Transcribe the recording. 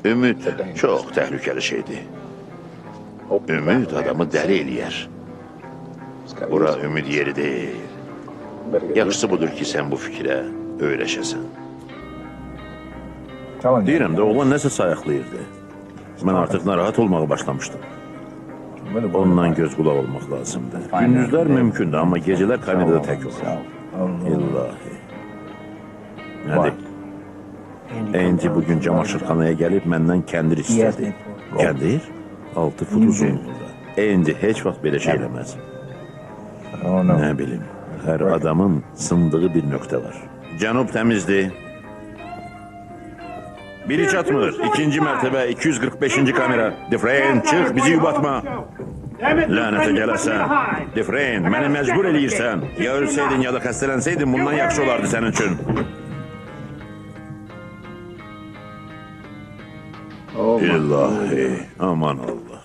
Ümid çox təhlükəli şeydir. Ümid adamı dəli eləyər. Bura ümid yeri deyil. Yaxşısı budur ki, sən bu fikrə öyrəşəsən. Deyirəm də, oğlan nəsə sayıqlayırdı. Mən artıq narahat olmağa başlamışdım. Ondan göz qulaq olmaq lazımdır. Gündüzlər mümkündür, amma gecələr kamerada tək olur. İllahi. Nədir? Andy bugün camaşırxanaya gəlib məndən kəndir istədi. Kəndir? 6 fut uzunluğunda. Andy heç vaxt belə şey eləməz. Nə bilim, hər adamın sındığı bir nöqtə var. Cənub təmizdir. Biri çatmır. İkinci mərtəbə 245-ci kamera. Dufresne, çıx, bizi yubatma. Lənətə gələsən. Dufresne, məni məcbur eləyirsən. Ya ölsəydin, ya da xəstələnsəydin, bundan yaxşı olardı sənin üçün. İlahi, aman Allah.